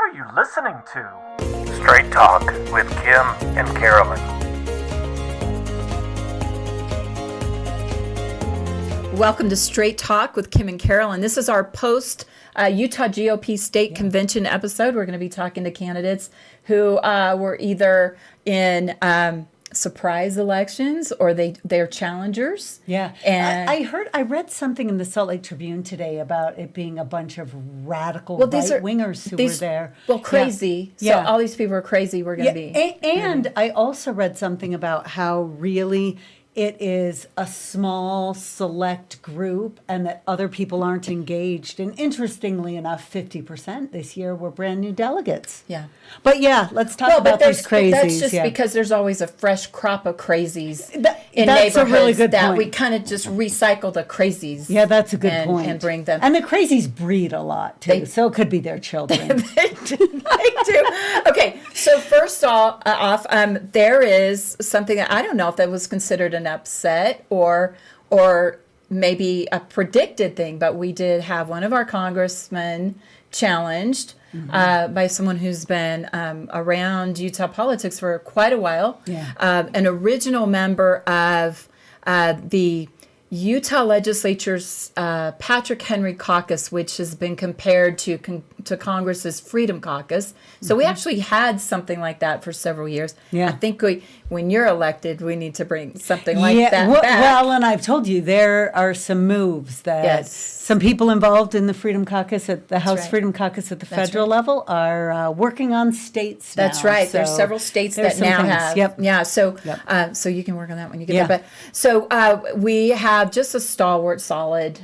are you listening to? Straight Talk with Kim and Carolyn. Welcome to Straight Talk with Kim and Carolyn. This is our post Utah GOP State Convention episode. We're going to be talking to candidates who were either in surprise elections or they're challengers. Yeah. And I read something in the Salt Lake Tribune today about it being a bunch of radical right-wingers who were there. Well, crazy. Yeah. So all these people are crazy. We're going to be. And I also read something about how really it is a small, select group and that other people aren't engaged. And interestingly enough, 50% this year were brand new delegates. Yeah. But yeah, let's talk about these crazies. That's just because there's always a fresh crop of crazies in that's neighborhoods a really good that point. we kind of just recycle the crazies. Yeah, that's a good point. And bring them. And the crazies breed a lot, too. So it could be their children. They do. Okay, so first off, there is something that I don't know if that was considered an upset or maybe a predicted thing, but we did have one of our congressmen challenged by someone who's been around Utah politics for quite a while. Yeah. An original member of the Utah legislature's Patrick Henry Caucus, which has been compared to Congress's Freedom Caucus. So we actually had something like that for several years. Yeah. I think when you're elected, we need to bring something like that back. Well, and I've told you, there are some moves that some people involved in the Freedom Caucus at the House Freedom Caucus at the federal level are working on states now. That's right. So there's several states that now have. Yep. Yeah. So so you can work on that when you get there. But so we have just a stalwart, solid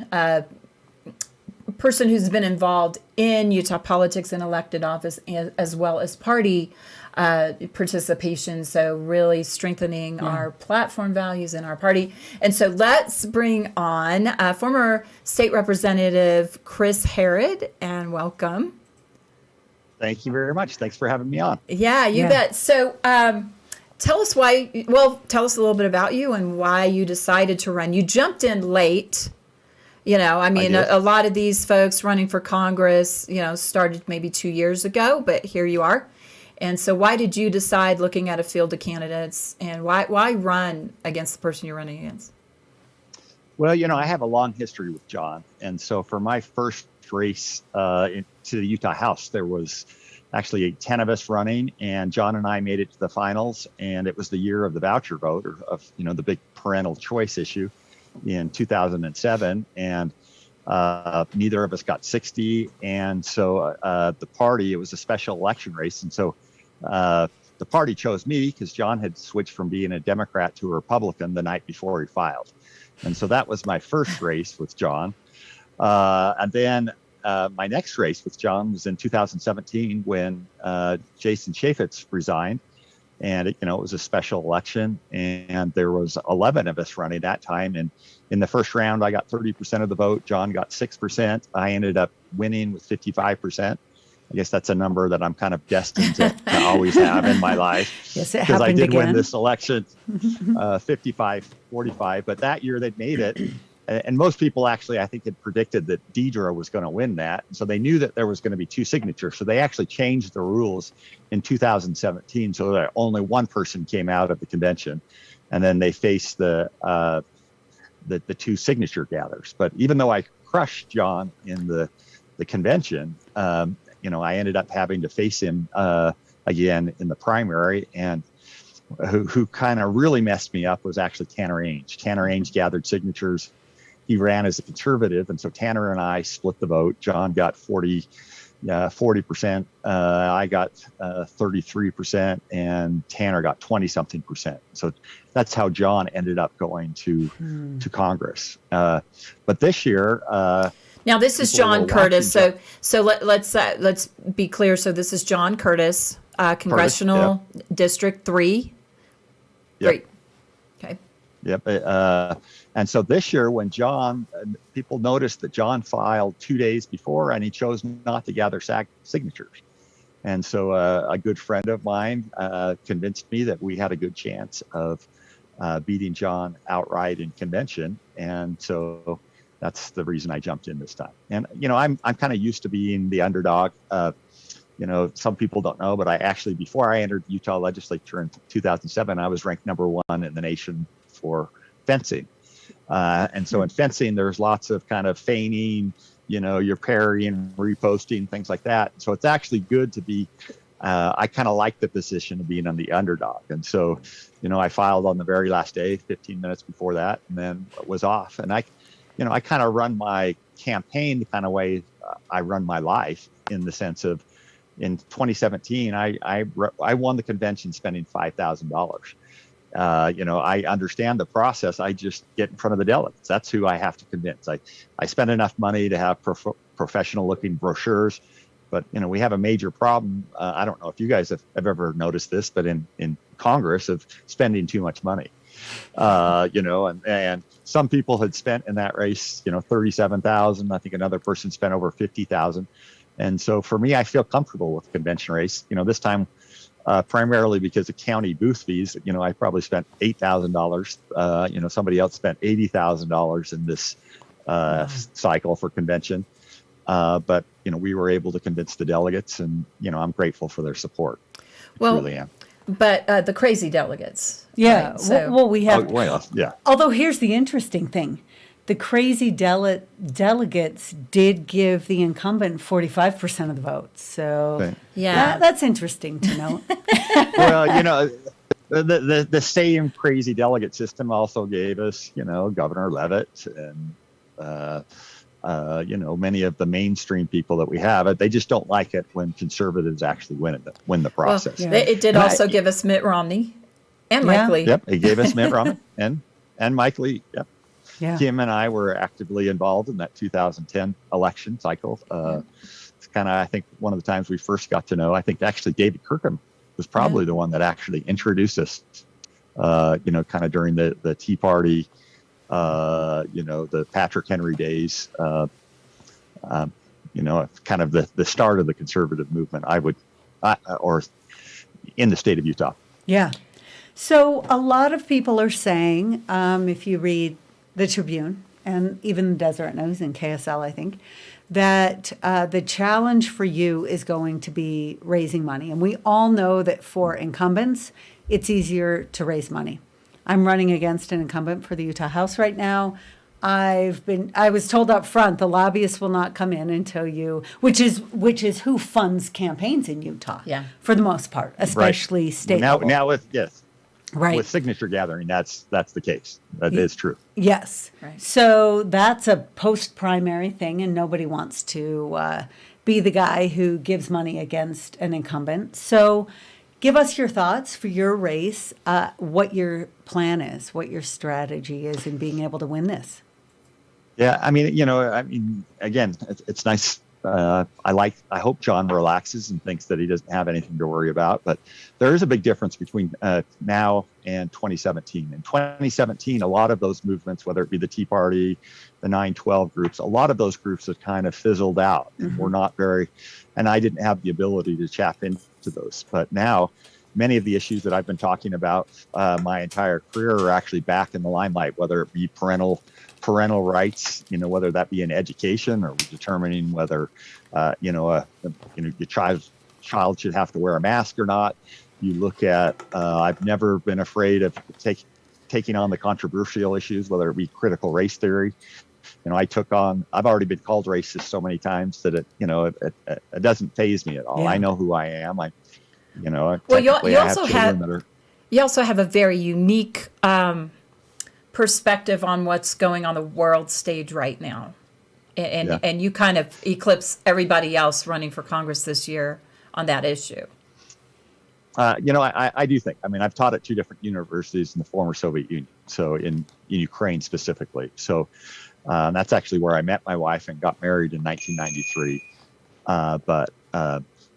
person who's been involved in Utah politics and elected office as well as party participation. So really strengthening our platform values in our party. And so let's bring on former state representative Chris Herrod, and welcome. Thank you very much. Thanks for having me on. Yeah, you bet. So tell us tell us a little bit about you and why you decided to run. You jumped in late. You know, I mean, a lot of these folks running for Congress, started maybe 2 years ago, but here you are. And so why did you decide, looking at a field of candidates, and why run against the person you're running against? Well, I have a long history with John. And so for my first race to the Utah House, there was actually 10 of us running, and John and I made it to the finals. And it was the year of the voucher vote, or of, the big parental choice issue in 2007. And neither of us got 60. And so the party, it was a special election race. And so the party chose me because John had switched from being a Democrat to a Republican the night before he filed. And so that was my first race with John. And then my next race with John was in 2017 when Jason Chaffetz resigned. And it was a special election, and there was 11 of us running that time. And in the first round, I got 30% of the vote. John got 6%. I ended up winning with 55%. I guess that's a number that I'm kind of destined to always have in my life. Yes, it happened because I did again. win this election 55-45. But that year they made it. And most people actually, I think, had predicted that Deidre was going to win that. So they knew that there was going to be two signatures. So they actually changed the rules in 2017 so that only one person came out of the convention. And then they faced the two signature gatherers. But even though I crushed John in the convention, I ended up having to face him again in the primary. And who kind of really messed me up was actually Tanner Ainge. Tanner Ainge gathered signatures. He ran as a conservative, and so Tanner and I split the vote. John got 40%. I got 33%, and Tanner got 20-something%. So that's how John ended up going to Congress. But this year, now this is John Curtis. So let's be clear. So this is John Curtis, Congressional District 3. Yep. Great. Okay. Yep. And so this year, when people noticed that John filed 2 days before, and he chose not to gather signatures. And so a good friend of mine convinced me that we had a good chance of beating John outright in convention. And so that's the reason I jumped in this time. And, I'm kind of used to being the underdog. some people don't know, but I actually, before I entered the Utah legislature in 2007, I was ranked number 1 in the nation for fencing. And so in fencing, there's lots of kind of feigning, you're parrying, reposting, things like that. So it's actually good to be, I kind of like the position of being on the underdog. And so, I filed on the very last day, 15 minutes before that, and then was off. And I kind of run my campaign the kind of way I run my life, in the sense of, in 2017, I won the convention spending $5,000. I understand the process. I just get in front of the delegates. That's who I have to convince. I spend enough money to have professional looking brochures, but we have a major problem. I don't know if you guys have ever noticed this, but in Congress, of spending too much money. And some people had spent in that race, $37,000. I think another person spent over $50,000. And so for me, I feel comfortable with the convention race. This time, primarily because of county booth fees, I probably spent $8,000. Somebody else spent $80,000 in this cycle for convention. But we were able to convince the delegates, and I'm grateful for their support. Well, I really am. But the crazy delegates. Yeah. Right? So, Well, we have. Yeah. Although here's the interesting thing. The crazy delegates did give the incumbent 45% of the votes. So Right. yeah, that's interesting to note. Well, the same crazy delegate system also gave us, Governor Levitt and, many of the mainstream people that we have. They just don't like it when conservatives actually win the process. Well, it did also give us Mitt Romney and Mike Lee. Yep, it gave us Mitt Romney and Mike Lee. Yep. Yeah. Kim and I were actively involved in that 2010 election cycle. It's kind of, I think, one of the times we first got to know. I think actually David Kirkham was probably the one that actually introduced us, kind of during the Tea Party, the Patrick Henry days, kind of the start of the conservative movement, or in the state of Utah. Yeah. So a lot of people are saying, if you read the Tribune and even the Deseret News and KSL, I think, that the challenge for you is going to be raising money. And we all know that for incumbents, it's easier to raise money. I'm running against an incumbent for the Utah House right now. I was told up front, the lobbyists will not come in until which is who funds campaigns in Utah. Yeah. For the most part, especially state level. Now with Right. with signature gathering, that's the case. That is true. Yes. Right. So that's a post-primary thing, and nobody wants to be the guy who gives money against an incumbent. So give us your thoughts for your race, what your plan is, what your strategy is in being able to win this. Yeah, again, it's nice. I hope John relaxes and thinks that he doesn't have anything to worry about. But there is a big difference between now and 2017. In 2017, a lot of those movements, whether it be the Tea Party, the 9/12 groups, a lot of those groups have kind of fizzled out and were not and I didn't have the ability to tap into those. But now, many of the issues that I've been talking about my entire career are actually back in the limelight, whether it be parental rights, whether that be in education or determining whether, your child should have to wear a mask or not. You look at, I've never been afraid of taking on the controversial issues, whether it be critical race theory. I've already been called racist so many times that it doesn't faze me at all. Yeah. I know who I am. You also have a very unique perspective on what's going on the world stage right now. And you kind of eclipse everybody else running for Congress this year on that issue. I do think. I've taught at two different universities in the former Soviet Union, so in Ukraine specifically. So that's actually where I met my wife and got married in 1993.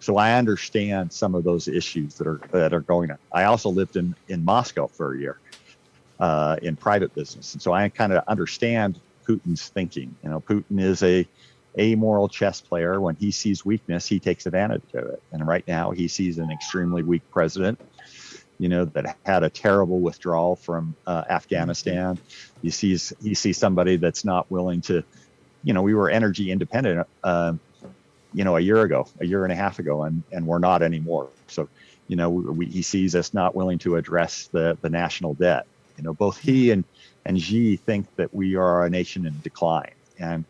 So I understand some of those issues that are going on. I also lived in Moscow for a year in private business, and so I kind of understand Putin's thinking. Putin is a amoral chess player. When he sees weakness, he takes advantage of it. And right now, he sees an extremely weak president. That had a terrible withdrawal from Afghanistan. He sees somebody that's not willing to. We were energy independent. a year and a half ago, and we're not anymore. So, he sees us not willing to address the national debt. Both he and Xi think that we are a nation in decline. And,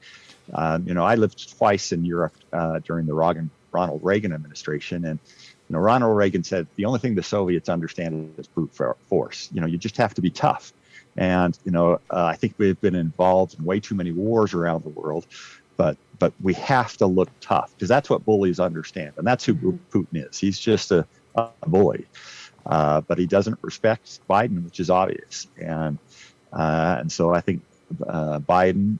I lived twice in Europe during the Ronald Reagan administration. And, Ronald Reagan said, the only thing the Soviets understand is brute force. You just have to be tough. And, I think we've been involved in way too many wars around the world, but we have to look tough, because that's what bullies understand. And that's who Putin is. He's just a bully. But he doesn't respect Biden, which is obvious. And so I think Putin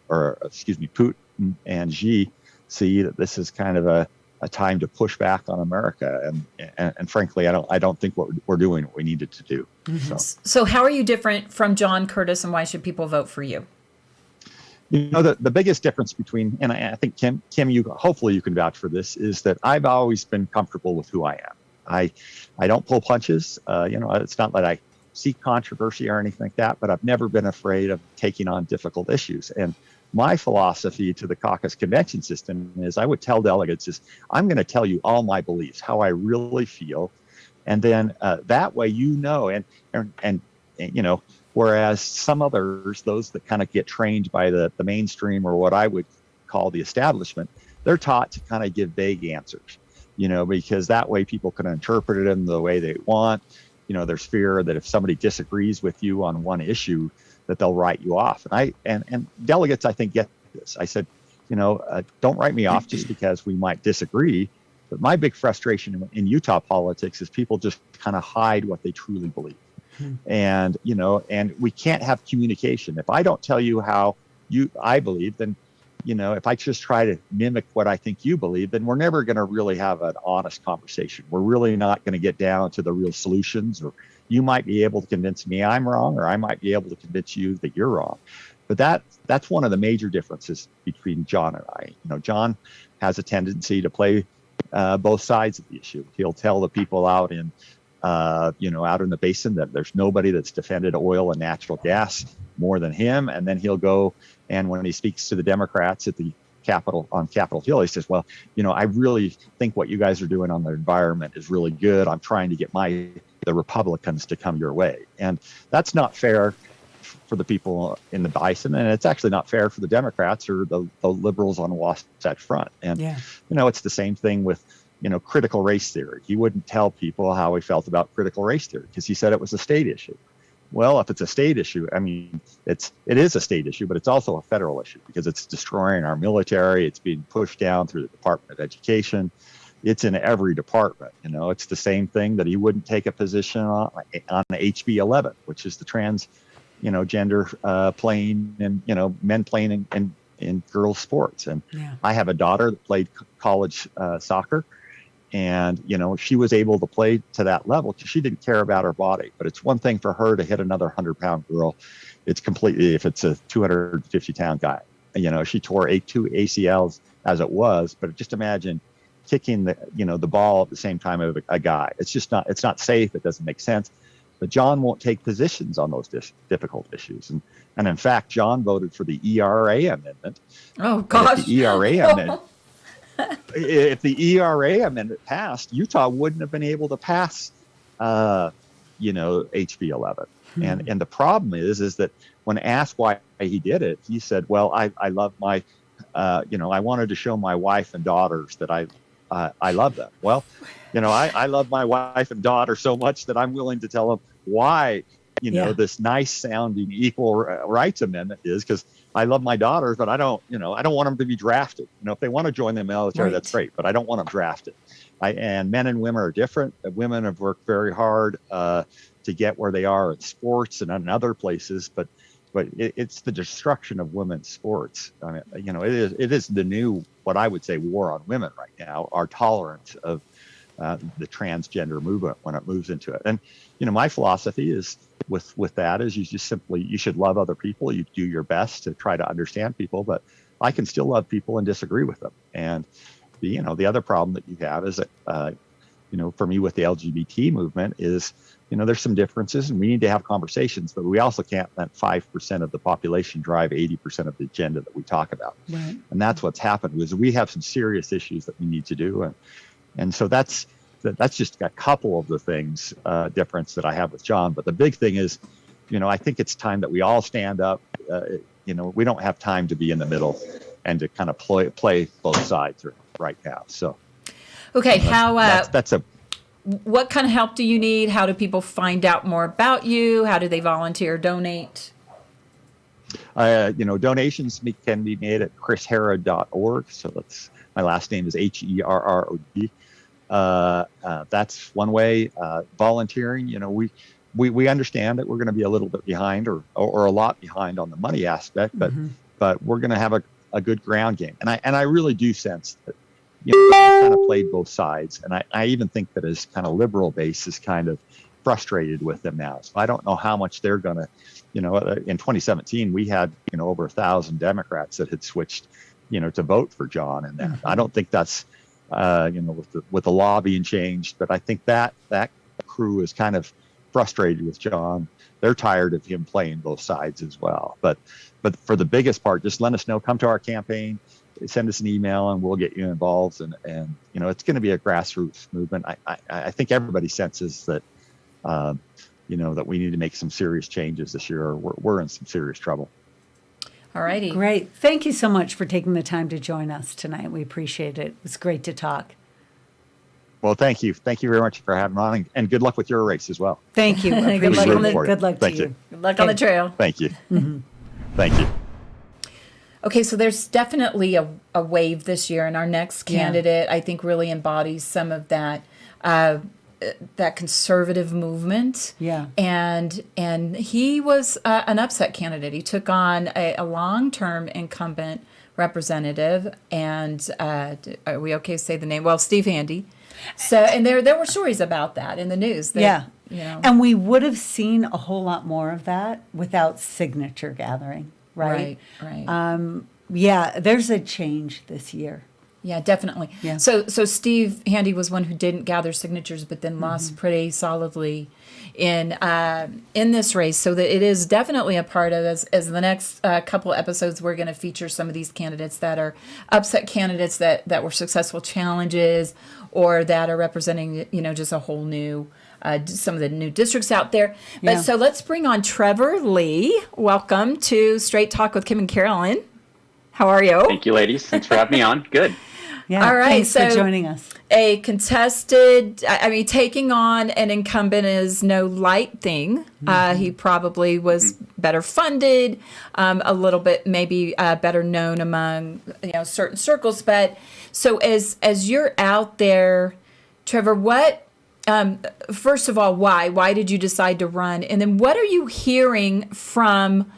and Xi see that this is kind of a time to push back on America. And frankly, I don't think we're doing what we needed to do. Mm-hmm. So how are you different from John Curtis, and why should people vote for you? The biggest difference between, and I think Kim, hopefully you can vouch for this, is that I've always been comfortable with who I am. I don't pull punches. It's not that I seek controversy or anything like that, but I've never been afraid of taking on difficult issues. And my philosophy to the caucus convention system is I would tell delegates is I'm going to tell you all my beliefs, how I really feel. And then that way, and whereas some others, those that kind of get trained by the mainstream, or what I would call the establishment, they're taught to kind of give vague answers, because that way people can interpret them the way they want. There's fear that if somebody disagrees with you on one issue, that they'll write you off. And delegates, I think, get this. I said, don't write me off just because we might disagree. But my big frustration in Utah politics is people just kind of hide what they truly believe. And, and we can't have communication. If I don't tell you how I believe, then, if I just try to mimic what I think you believe, then we're never going to really have an honest conversation. We're really not going to get down to the real solutions, or you might be able to convince me I'm wrong, or I might be able to convince you that you're wrong. But that's one of the major differences between John and I. John has a tendency to play both sides of the issue. He'll tell the people out in the basin that there's nobody that's defended oil and natural gas more than him. And then he'll go, and when he speaks to the Democrats at the on Capitol Hill, he says, well, I really think what you guys are doing on the environment is really good. I'm trying to get the Republicans to come your way. And that's not fair for the people in the bison, and it's actually not fair for the Democrats or the liberals on the Wasatch Front. And it's the same thing with critical race theory. He wouldn't tell people how he felt about critical race theory because he said it was a state issue. Well, if it's a state issue, I mean, it is a state issue, but it's also a federal issue because it's destroying our military. It's being pushed down through the Department of Education. It's in every department. It's the same thing that he wouldn't take a position on HB 11, which is the trans, gender playing and men playing in girls' sports. And I have a daughter that played college soccer. And, she was able to play to that level because she didn't care about her body. But it's one thing for her to hit another 100-pound girl. It's completely, if it's a 250-pound guy. She tore 2 ACLs as it was. But just imagine kicking the ball at the same time of a guy. It's not safe. It doesn't make sense. But John won't take positions on those difficult issues. And in fact, John voted for the ERA amendment. Oh, gosh. The ERA amendment. If the ERA amendment passed, Utah wouldn't have been able to pass, HB 11. And the problem is that when asked why he did it, he said, "Well, I love my, I wanted to show my wife and daughters that I love them." Well, I love my wife and daughter so much that I'm willing to tell them why, this nice sounding equal rights amendment is, because I love my daughters, but I don't want them to be drafted. If they want to join the military, that's great, but I don't want them drafted. And men and women are different. Women have worked very hard to get where they are in sports and in other places, but it's the destruction of women's sports. I mean, it is the new, what I would say, war on women right now, our tolerance of the transgender movement when it moves into it. And, my philosophy is with that is you should love other people. You do your best to try to understand people, but I can still love people and disagree with them. And the other problem that you have is that, for me with the LGBT movement is, there's some differences and we need to have conversations, but we also can't let 5% of the population drive 80% of the agenda that we talk about. Right. And that's what's happened is we have some serious issues that we need to do. And so that's just a couple of the things, difference that I have with John. But the big thing is, I think it's time that we all stand up. We don't have time to be in the middle and to kind of play both sides right now. So, okay, what kind of help do you need? How do people find out more about you? How do they volunteer, donate? Donations can be made at chrisherrod.org. So my last name is Herrod. That's one way. Volunteering, we understand that we're going to be a little bit behind or a lot behind on the money aspect, but we're going to have a good ground game. And I really do sense that, kind of played both sides. And I even think that his kind of liberal base is kind of frustrated with them now. So I don't know how much they're going to, in 2017, we had, over 1,000 Democrats that had switched, to vote for John. And I don't think that's, with the law being changed, but I think that crew is kind of frustrated with John. They're tired of him playing both sides as well. But for the biggest part, just let us know, come to our campaign, send us an email and we'll get you involved. And it's going to be a grassroots movement. I think everybody senses that, that we need to make some serious changes this year, or we're in some serious trouble. All righty. Great. Thank you so much for taking the time to join us tonight. We appreciate it. It was great to talk. Well, thank you. Thank you very much for having me on, and good luck with your race as well. Thank you. Good luck to you. Good luck on the trail. Thank you. Thank you. Okay, so there's definitely a wave this year, and our next candidate, I think, really embodies some of that that conservative movement. Yeah. And he was an upset candidate. He took on a long-term incumbent representative, and are we okay to say the name? Well, Steve Handy. So, and there were stories about that in the news. That, and we would have seen a whole lot more of that without signature gathering. Right. There's a change this year. Yeah, definitely. Yeah. So Steve Handy was one who didn't gather signatures, but then lost pretty solidly in this race. So that it is definitely a part of, as the next couple episodes, we're going to feature some of these candidates that are upset candidates that were successful challenges, or that are representing just a whole new. Some of the new districts out there. But so let's bring on Trevor Lee. Welcome to Straight Talk with Kim and Carolyn. How are you? Thank you, ladies. Thanks for having me on. Good. Yeah, all right. Thanks for joining us. A contested, taking on an incumbent is no light thing. He probably was better funded, a little bit maybe better known among certain circles. But so as you're out there, Trevor, what? First of all, why? Why did you decide to run? And then what are you hearing from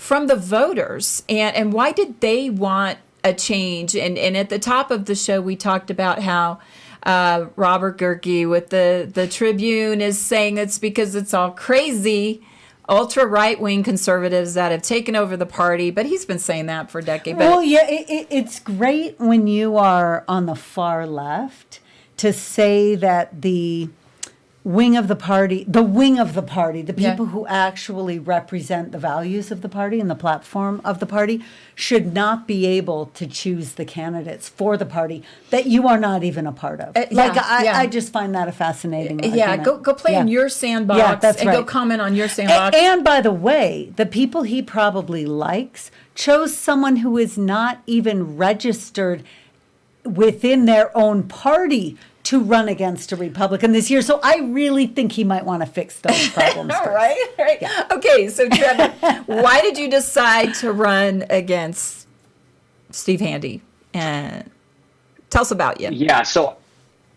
the voters? And why did they want a change? And at the top of the show, we talked about how Robert Gerke with the Tribune is saying it's because it's all crazy, ultra right-wing conservatives that have taken over the party. But he's been saying that for a decade. Well, it's great when you are on the far left to say that the wing of the party, the people who actually represent the values of the party and the platform of the party, should not be able to choose the candidates for the party that you are not even a part of. I just find that a fascinating argument. Go play in your sandbox go comment on your sandbox. And by the way, the people he probably likes chose someone who is not even registered within their own party to run against a Republican this year. So I really think he might want to fix those problems first. All right. Yeah. Okay, so Trevor, why did you decide to run against Steve Handy? And tell us about you. Yeah, so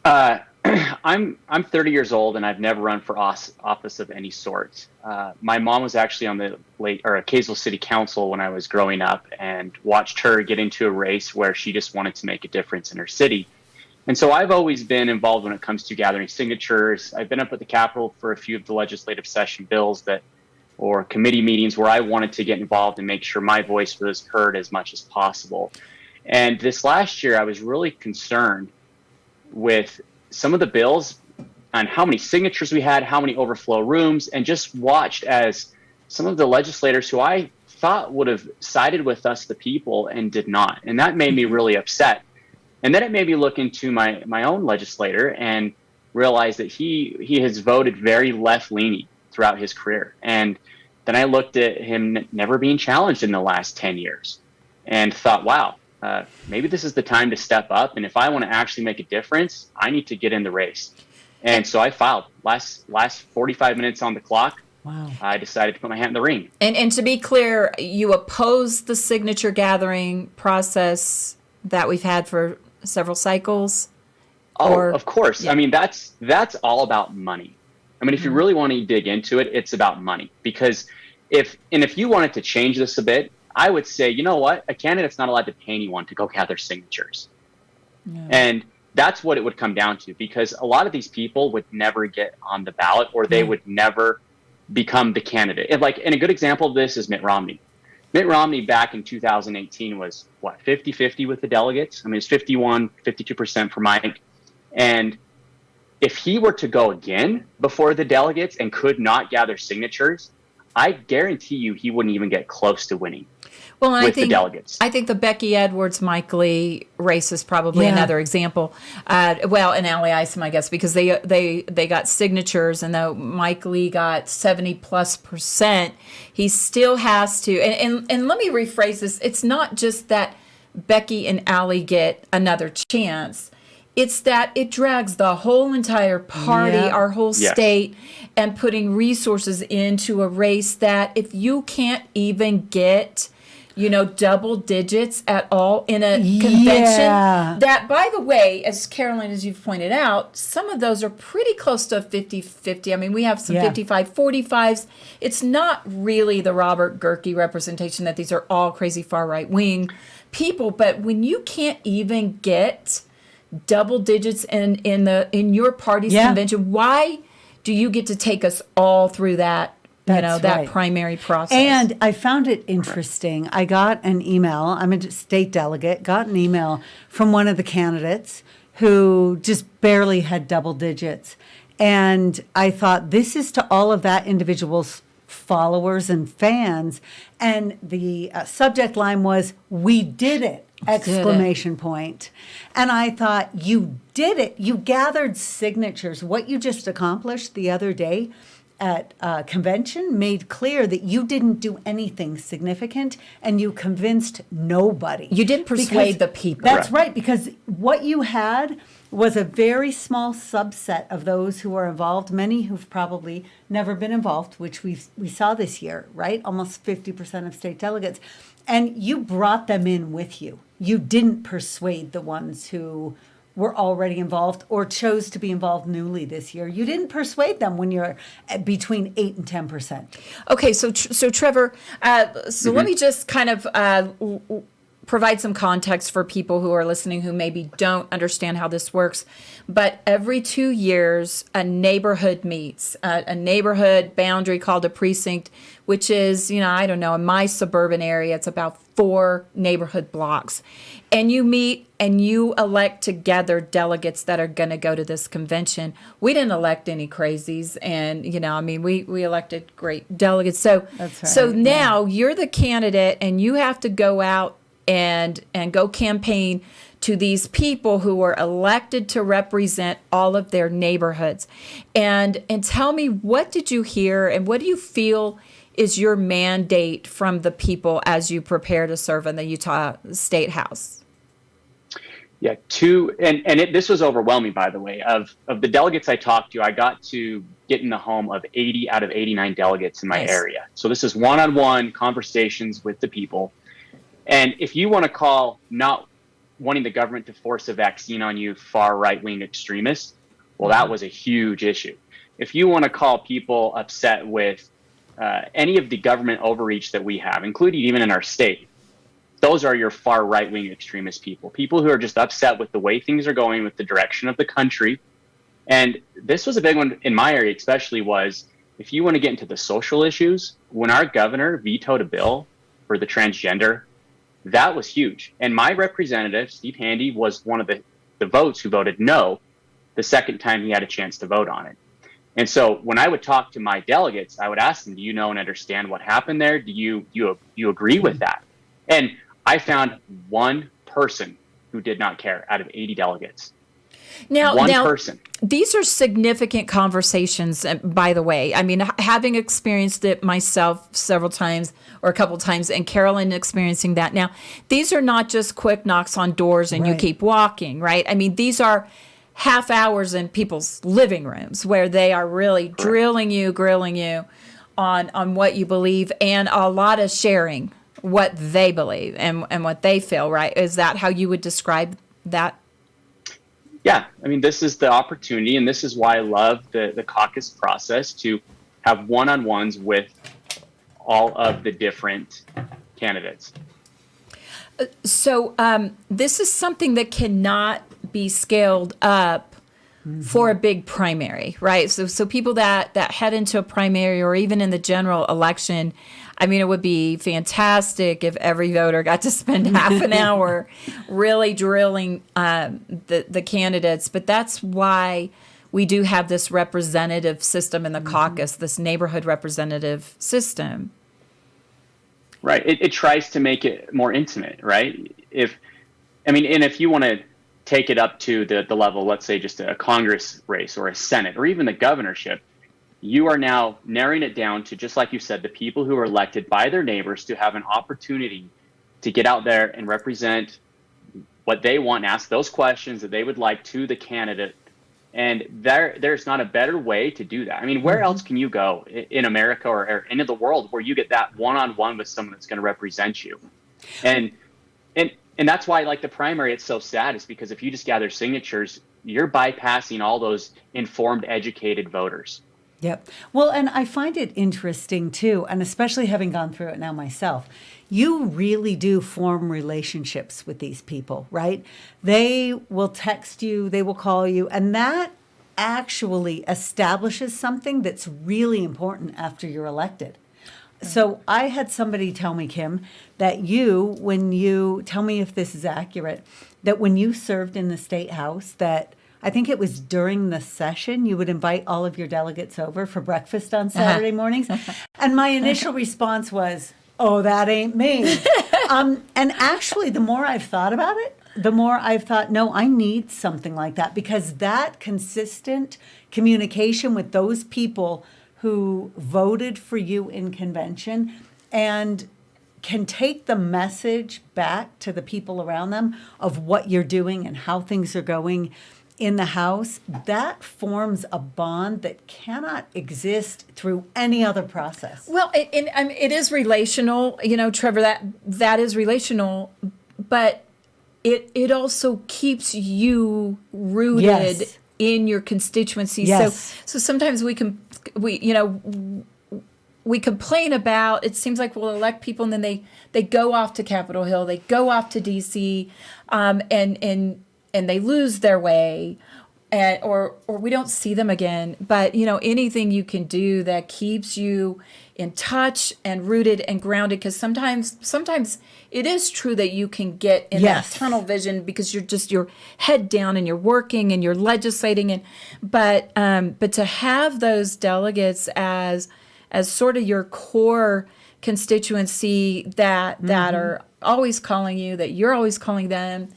I'm 30 years old and I've never run for office of any sort. My mom was actually on the Kaysville City Council when I was growing up, and watched her get into a race where she just wanted to make a difference in her city. And so I've always been involved when it comes to gathering signatures. I've been up at the Capitol for a few of the legislative session bills or committee meetings where I wanted to get involved and make sure my voice was heard as much as possible. And this last year, I was really concerned with some of the bills on how many signatures we had, how many overflow rooms, and just watched as some of the legislators who I thought would have sided with us, the people, and did not. And that made me really upset. And then it made me look into my own legislator and realize that he has voted very left-leaning throughout his career. And then I looked at him never being challenged in the last 10 years and thought, wow, maybe this is the time to step up. And if I want to actually make a difference, I need to get in the race. And so I filed. Last 45 minutes on the clock. Wow. I decided to put my hat in the ring. And to be clear, you oppose the signature gathering process that we've had for several cycles? Oh, of course. Yeah. I mean, that's all about money. I mean, if you really want to dig into it, it's about money. Because if you wanted to change this a bit, I would say, you know what? A candidate's not allowed to pay anyone to go gather signatures. Yeah. And that's what it would come down to, because a lot of these people would never get on the ballot, or they would never become the candidate. And a good example of this is Mitt Romney. Mitt Romney back in 2018 was, 50-50 with the delegates? I mean, it's 52% for Mike. And if he were to go again before the delegates and could not gather signatures, I guarantee you he wouldn't even get close to winning. Well, and with the delegates. I think the Becky Edwards, Mike Lee race is probably another example. And Allie Isom, I guess, because they got signatures, and though Mike Lee got 70+%, he still has to. And let me rephrase this: it's not just that Becky and Allie get another chance. It's that it drags the whole entire party, our whole state, and putting resources into a race that if you can't even get double digits at all in a convention. That, by the way, as Carolyn, as you've pointed out, some of those are pretty close to 50-50. I mean, we have some 55-45s. It's not really the Robert Gerke representation that these are all crazy far right wing people. But when you can't even get double digits in your party's convention, why do you get to take us all through that? That primary process. And I found it interesting. I got an email. I'm a state delegate. Got an email from one of the candidates who just barely had double digits. And I thought, this is to all of that individual's followers and fans. And the subject line was, "We did it!" exclamation point. And I thought, you did it. You gathered signatures. What you just accomplished the other day at convention made clear that you didn't do anything significant, and you convinced nobody. You didn't persuade the people. That's right, because what you had was a very small subset of those who are involved, many who've probably never been involved, which we saw this year, right? Almost 50% of state delegates. And you brought them in with you. You didn't persuade the ones who were already involved or chose to be involved newly this year. You didn't persuade them when you're at between 8 and 10%. Okay, so Trevor, let me just kind of provide some context for people who are listening who maybe don't understand how this works. But every 2 years, a neighborhood meets, a neighborhood boundary called a precinct, which is, I don't know, in my suburban area, it's about 4 neighborhood blocks. And you meet and you elect together delegates that are going to go to this convention. We didn't elect any crazies, and we elected great delegates. So that's right. So now you're the candidate, and you have to go out and go campaign to these people who were elected to represent all of their neighborhoods. And tell me, what did you hear, and what do you feel is your mandate from the people as you prepare to serve in the Utah State House? Yeah, this was overwhelming, by the way. Of the delegates I talked to, I got to get in the home of 80 out of 89 delegates in my area. So this is one-on-one conversations with the people. And if you want to call not wanting the government to force a vaccine on you far right-wing extremists, well, that was a huge issue. If you want to call people upset with any of the government overreach that we have, including even in our state, those are your far right-wing extremist people who are just upset with the way things are going, with the direction of the country. And this was a big one in my area, especially, was if you want to get into the social issues, when our governor vetoed a bill for the transgender, that was huge. And my representative, Steve Handy, was one of the votes who voted no. the second time he had a chance to vote on it. And so when I would talk to my delegates, I would ask them, do you know and understand what happened there? Do you agree with that? And I found one person who did not care out of 80 delegates. Now, one person. These are significant conversations, by the way. I mean, having experienced it myself several times or a couple times, and Carolyn experiencing that. Now, these are not just quick knocks on doors and you keep walking, right? I mean, these are half hours in people's living rooms where they are really grilling you on what you believe, and a lot of sharing what they believe and what they feel, right? Is that how you would describe that? Yeah, I mean, this is the opportunity, and this is why I love the caucus process, to have one-on-ones with all of the different candidates. So this is something that cannot be scaled up for a big primary, right? So people that head into a primary or even in the general election, I mean, it would be fantastic if every voter got to spend half an hour really drilling the candidates. But that's why we do have this representative system in the caucus, this neighborhood representative system. Right. It tries to make it more intimate, right? If you want to take it up to the level, let's say just a Congress race or a Senate or even the governorship, you are now narrowing it down to, just like you said, the people who are elected by their neighbors to have an opportunity to get out there and represent what they want and ask those questions that they would like to the candidate. And there's not a better way to do that. I mean, where else can you go in America or into the world where you get that one-on-one with someone that's going to represent you? And that's why, like, the primary, it's so sad, is because if you just gather signatures, you're bypassing all those informed, educated voters. Yep. Well, and I find it interesting too, and especially having gone through it now myself, you really do form relationships with these people, right? They will text you, they will call you, and that actually establishes something that's really important after you're elected. So I had somebody tell me, Kim, that when you tell me if this is accurate, that when you served in the state house, that I think it was during the session, you would invite all of your delegates over for breakfast on Saturday mornings. And my initial response was, oh, that ain't me. And actually, the more I've thought about it, the more I've thought, no, I need something like that, because that consistent communication with those people who voted for you in convention and can take the message back to the people around them of what you're doing and how things are going in the House, that forms a bond that cannot exist through any other process. Well, it is relational, Trevor, that is relational, but it also keeps you rooted in your constituency. Yes. So sometimes we complain about, it seems like we'll elect people and then they go off to Capitol Hill, they go off to DC, and they lose their way, or we don't see them again. But anything you can do that keeps you in touch and rooted and grounded, because sometimes it is true that you can get in that tunnel vision because you're just your head down and you're working and you're legislating, but to have those delegates as sort of your core constituency that are always calling you, that you're always calling them.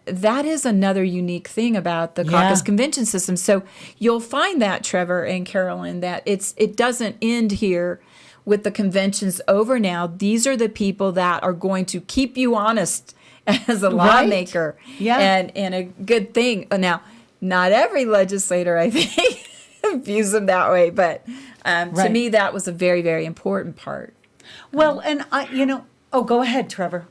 That is another unique thing about the caucus convention system. So you'll find that, Trevor and Carolyn, that it doesn't end here with the conventions over now. These are the people that are going to keep you honest as a lawmaker. And a good thing. Now, not every legislator, I think, views them that way, but to me, that was a very, very important part. Well, and go ahead, Trevor.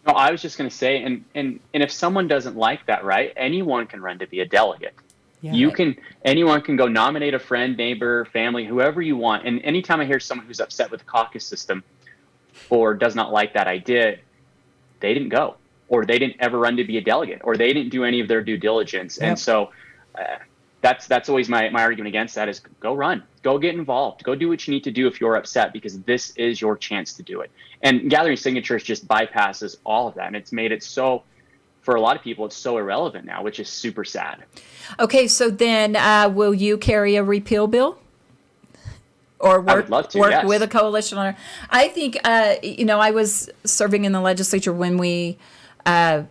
No, I was just going to say, and if someone doesn't like that, right, anyone can run to be a delegate. Anyone can go nominate a friend, neighbor, family, whoever you want. And anytime I hear someone who's upset with the caucus system or does not like that idea, they didn't go, or they didn't ever run to be a delegate, or they didn't do any of their due diligence. And so that's always my argument against that, is go run, go get involved, go do what you need to do if you're upset, because this is your chance to do it. And gathering signatures just bypasses all of that. And it's made it so for a lot of people, it's so irrelevant now, which is super sad. Okay, so then will you carry a repeal bill? Or I would love to, work yes. with a coalition on it? I think, I was serving in the legislature when we, I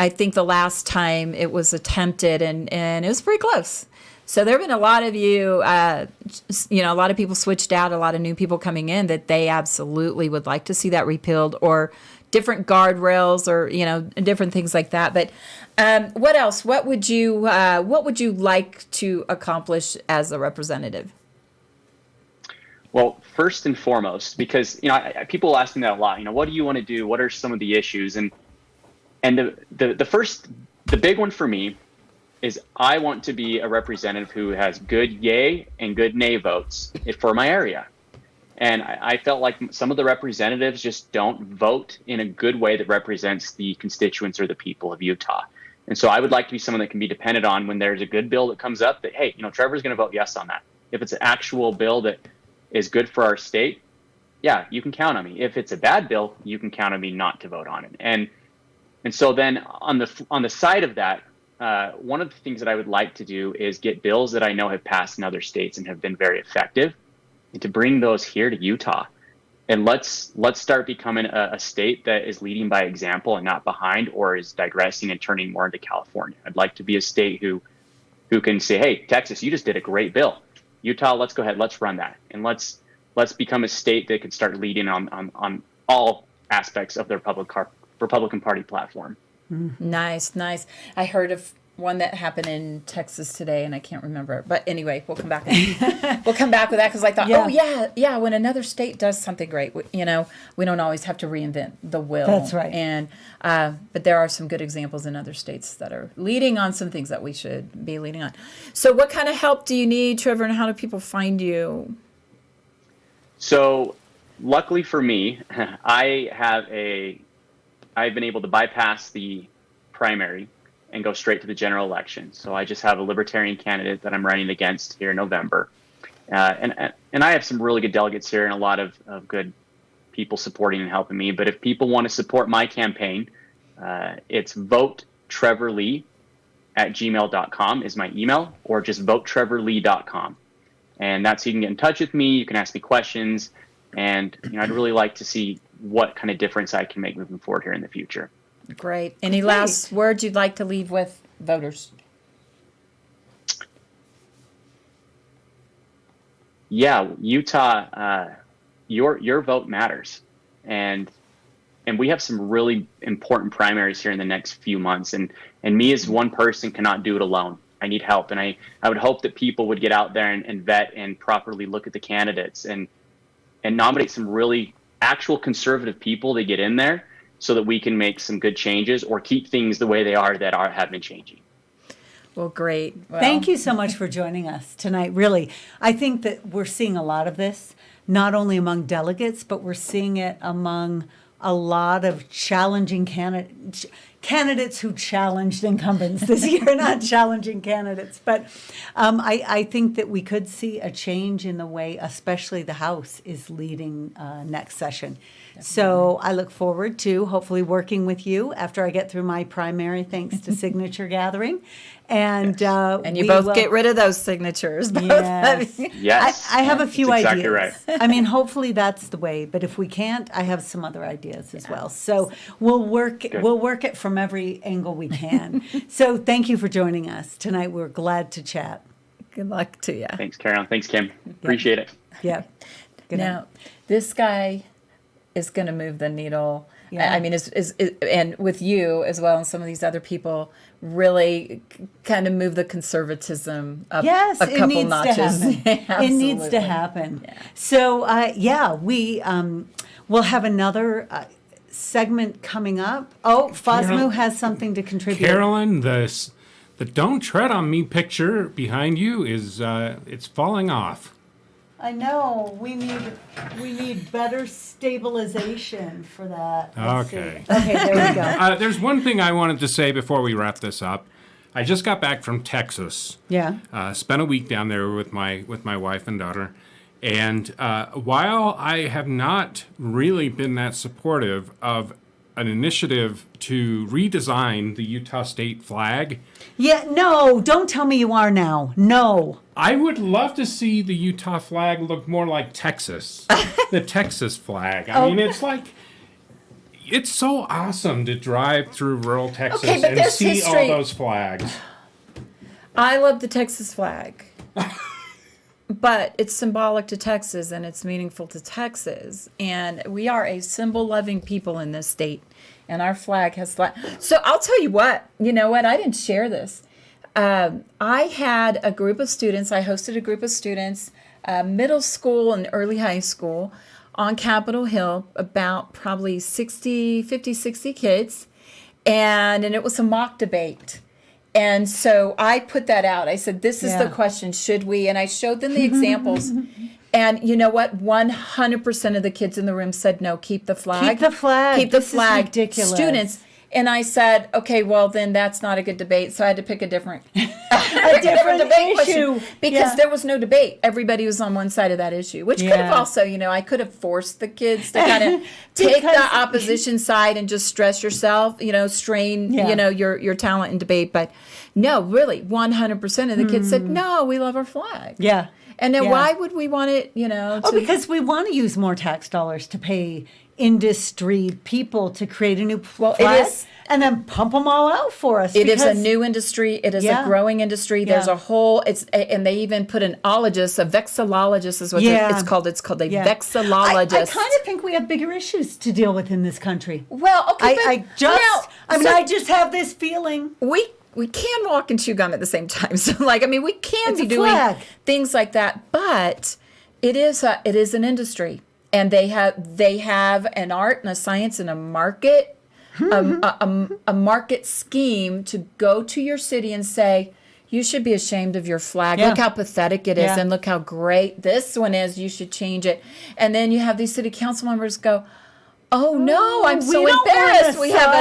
think the last time it was attempted, and it was pretty close. So there have been a lot of a lot of people switched out, a lot of new people coming in that they absolutely would like to see that repealed, or different guardrails, or different things like that. But what else? What would you like to accomplish as a representative? Well, first and foremost, because people ask me that a lot. What do you want to do? What are some of the issues? And the big one for me is I want to be a representative who has good yay and good nay votes for my area. And I felt like some of the representatives just don't vote in a good way that represents the constituents or the people of Utah. And so I would like to be someone that can be depended on when there's a good bill that comes up that, hey, Trevor's going to vote yes on that. If it's an actual bill that is good for our state, yeah, you can count on me. If it's a bad bill, you can count on me not to vote on it. And so then on the side of that, one of the things that I would like to do is get bills that I know have passed in other states and have been very effective, and to bring those here to Utah. And let's start becoming a state that is leading by example and not behind, or is digressing and turning more into California. I'd like to be a state who can say, hey, Texas, you just did a great bill. Utah, let's go ahead, let's run that. And let's become a state that can start leading on all aspects of their Republican Party platform. Nice. I heard of one that happened in Texas today, and I can't remember it. But anyway, we'll come back. We'll come back with that, because I thought, yeah, when another state does something great, we don't always have to reinvent the wheel. That's right. And but there are some good examples in other states that are leading on some things that we should be leading on. So what kind of help do you need, Trevor, and how do people find you? So luckily for me, I've been able to bypass the primary and go straight to the general election. So I just have a libertarian candidate that I'm running against here in November. And I have some really good delegates here and a lot of good people supporting and helping me. But if people want to support my campaign, it's votetrevorlee@gmail.com is my email, or just votetrevorlee.com. And that's how you can get in touch with me. You can ask me questions. And I'd really like to see what kind of difference I can make moving forward here in the future. Great. Any last words you'd like to leave with voters? Yeah, Utah, your vote matters, and we have some really important primaries here in the next few months. And me as one person cannot do it alone. I need help, and I would hope that people would get out there and vet and properly look at the candidates and nominate some really actual conservative people to get in there, so that we can make some good changes or keep things the way they are that have been changing. Well, great. Well, Thank you so much for joining us tonight. Really, I think that we're seeing a lot of this, not only among delegates, but we're seeing it among a lot of challenging candidates who challenged incumbents this year, not challenging candidates. But I think that we could see a change in the way, especially the House is leading next session. So I look forward to hopefully working with you after I get through my primary, thanks to signature gathering. And you both get rid of those signatures. Yes. Yes. I have a few That's ideas. exactly right. I mean, hopefully that's the way. But if we can't, I have some other ideas as well. So we'll work it from every angle we can. So thank you for joining us tonight. We're glad to chat. Good luck to you. Thanks, Carolyn. Thanks, Kim. Appreciate it. Yeah. Good night. Now, this guy is going to move the needle. Yeah. I mean, is and with you as well, and some of these other people, really kind of move the conservatism up Yes, a it couple needs notches. to happen. It needs to Absolutely. happen. Yeah. So, we will have another segment coming up. Oh, Fosmu has something to contribute. Carolyn, the "Don't Tread on Me" picture behind you is it's falling off. I know. We need better stabilization for that. Let's Okay. see. Okay, there we go. There's one thing I wanted to say before we wrap this up. I just got back from Texas. Yeah. Spent a week down there with my wife and daughter, and while I have not really been that supportive of an initiative to redesign the Utah state flag. Yeah, no, don't tell me you are now. No. I would love to see the Utah flag look more like Texas, the Texas flag. I mean, it's so awesome to drive through rural Texas Okay, but and there's see history. all those flags. I love the Texas flag. But it's symbolic to Texas and it's meaningful to Texas. And we are a symbol loving people in this state. And our flag has flag. So I'll tell you what, I didn't share this. I had a group of students, I hosted a group of students, middle school and early high school on Capitol Hill, about probably 50, 60 kids. And it was a mock debate. And so I put that out. I said, this is the question, should we? And I showed them the examples. And you know what? 100% of the kids in the room said, no, keep the flag. Keep the flag. Keep the This is flag. ridiculous. Students. And I said, okay, well, then that's not a good debate. So I had to pick a different, different debate issue. question. Because there was no debate. Everybody was on one side of that issue, which could have also, I could have forced the kids to kind of take the opposition side and just stress yourself, strain, your talent in debate. But no, really, 100% of the kids said, no, we love our flag. Yeah. And then why would we want it, because we want to use more tax dollars to pay industry people to create a new flag and then pump them all out for us. It is a new industry. It is a growing industry. There's a whole, and they even put an ologist, a vexillologist is what it's called. It's called a vexillologist. I kind of think we have bigger issues to deal with in this country. Well, okay, I just have this feeling. We can walk and chew gum at the same time. So, we can It's be a doing flag. things like that, but it is an industry, and they have an art and a science and a market, a market scheme to go to your city and say, you should be ashamed of your flag. Yeah. Look how pathetic it is, and look how great this one is. You should change it. And then you have these city council members go, oh no, I'm so we don't embarrassed. want We have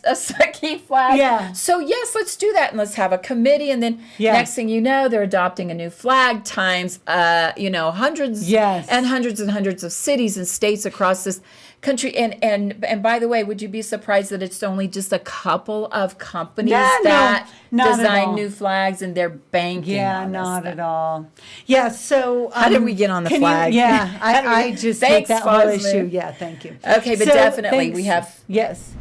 a sucky flag. Yeah. So yes, let's do that, and let's have a committee. And then next thing you know, they're adopting a new flag times, hundreds and hundreds and hundreds of cities and states across this country. And by the way, would you be surprised that it's only just a couple of companies that design new flags and they're banking on this not stuff? at all. Yeah, so... How did we get on the flag? I just hate Thanks, that whole Fosler. issue. Yeah, thank you. Okay, but definitely we have... Yes.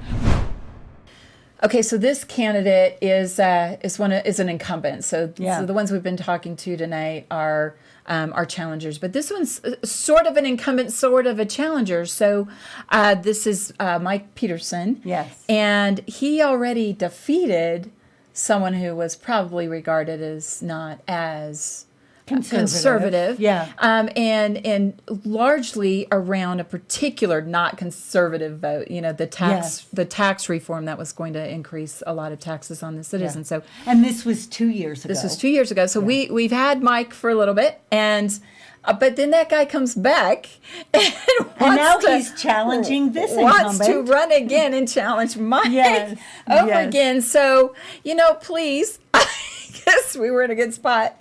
Okay, so this candidate is an incumbent. So the ones we've been talking to tonight are challengers, but this one's sort of an incumbent, sort of a challenger. So this is Mike Peterson. Yes, and he already defeated someone who was probably regarded as not as conservative. Yeah. And largely around a particular not conservative vote, the tax reform that was going to increase a lot of taxes on the citizens. Yeah. So, and this was 2 years ago. This was 2 years ago. So we've had Mike for a little bit, and but then that guy comes back and now he's challenging this wants incumbent. to run again and challenge Mike over again. So, please, I guess we were in a good spot.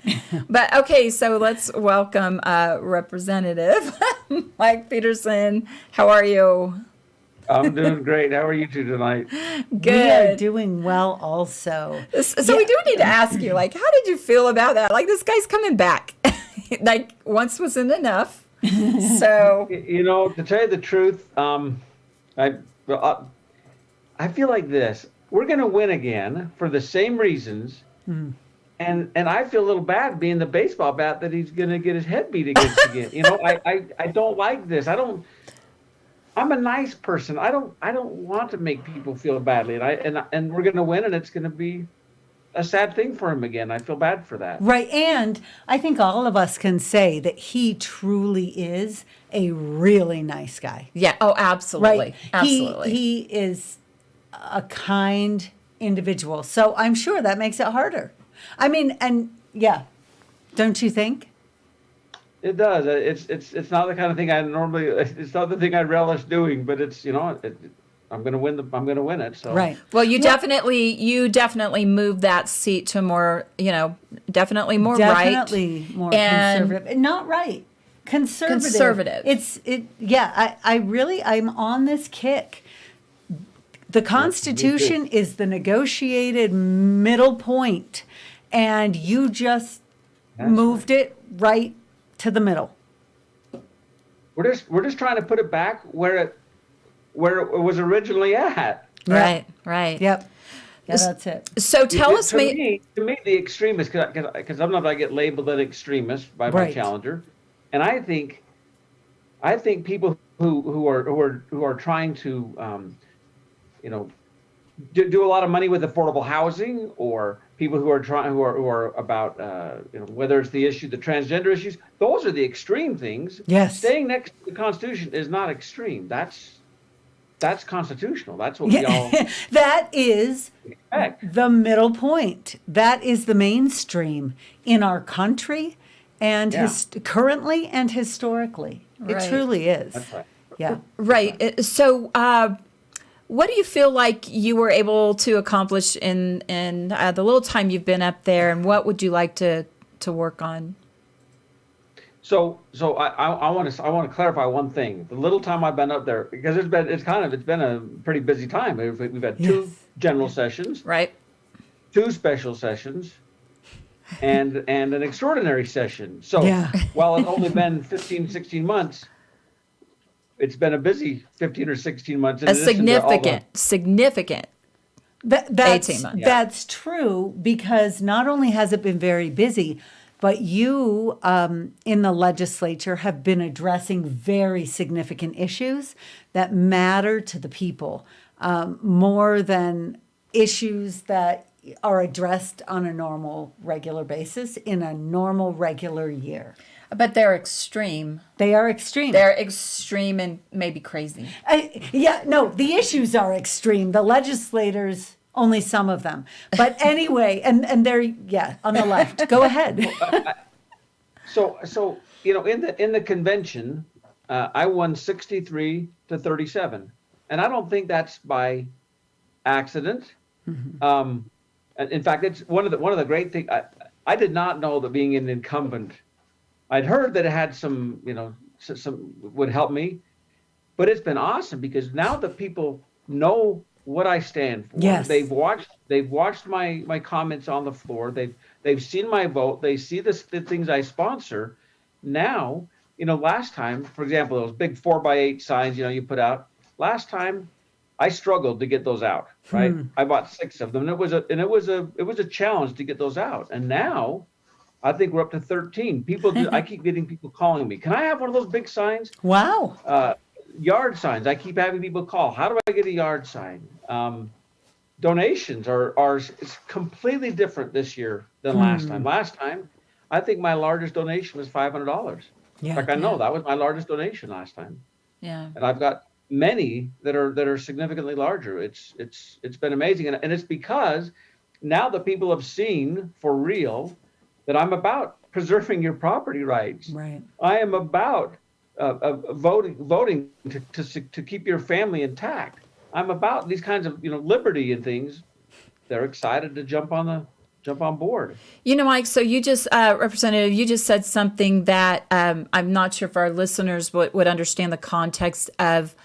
But okay, so let's welcome Representative Mike Peterson. How are you? I'm doing great. How are you two tonight? Good. We are doing well also. So we do need to ask you, how did you feel about that? This guy's coming back. Once wasn't enough. So to tell you the truth, I feel like this. We're going to win again for the same reasons, and I feel a little bad being the baseball bat that he's going to get his head beat against again. I don't like this. I'm a nice person. I don't want to make people feel badly, and we're going to win, and it's going to be a sad thing for him again. I feel bad for that. Right, and I think all of us can say that he truly is a really nice guy. yeah, oh, absolutely, Right, absolutely. He is a kind individual, so I'm sure that makes it harder. I mean, don't you think? It does. It's not the kind of thing I normally. It's not the thing I relish doing, but it's I'm going to win. I'm going to win it. So Right. Well, you definitely moved that seat to more, definitely more right. Definitely more And- conservative. Not right. Conservative. Conservative. I'm on this kick The Constitution is the negotiated middle point, and you just moved it right to the middle. We're just trying to put it back where it was originally at. Right. Right. Yep. Yeah, that's it. So tell us, To me, the extremists, because sometimes I get labeled an extremist by my challenger, and I think people who are trying to do a lot of money with affordable housing, or people who are about whether it's the transgender issues, those are the extreme things. Yes. Staying next to the Constitution is not extreme. That's constitutional. That's what we all That is expect. the middle point. That is the mainstream in our country, and currently and historically. Right. It truly is. That's right. Yeah. Right. So, what do you feel like you were able to accomplish in the little time you've been up there, and what would you like to work on? So I want to clarify one thing. The little time I've been up there, because it's been a pretty busy time. We've had two general sessions, Right. two special sessions, and an extraordinary session. So while it's only been 15, 16 months, it's been a busy 15 or 16 months. A significant. That's 18 months. That's true, because not only has it been very busy, but you in the legislature have been addressing very significant issues that matter to the people, more than issues that are addressed on a normal, regular basis in a normal, regular year. But they're extreme. They are extreme. They're extreme and maybe crazy. The issues are extreme. The legislators, only some of them. But anyway, and they're, on the left. Go ahead. So in the convention, I won 63 to 37, and I don't think that's by accident. Mm-hmm. And in fact, it's one of the great things. I did not know that being an incumbent, I'd heard that it had some would help me, but it's been awesome because now that people know what I stand for. Yes. They've watched my comments on the floor. They've seen my vote. They see the things I sponsor. Now, last time, for example, those big 4x8 signs, you put out. Last time, I struggled to get those out. Right, I bought 6 of them, and it was a challenge to get those out. And now, I think we're up to 13. I keep getting people calling me. Can I have one of those big signs? Wow. Yard signs. I keep having people call. How do I get a yard sign? Donations are it's completely different this year than last time. Last time, I think my largest donation was $500. In fact, I know that was my largest donation last time. Yeah. And I've got many that are significantly larger. It's been amazing, and it's because now that people have seen for real that I'm about preserving your property rights. Right. I am about voting to keep your family intact. I'm about these kinds of liberty and things. They're excited to jump on board. Mike, so you just, Representative, you just said something that I'm not sure if our listeners would understand the context of.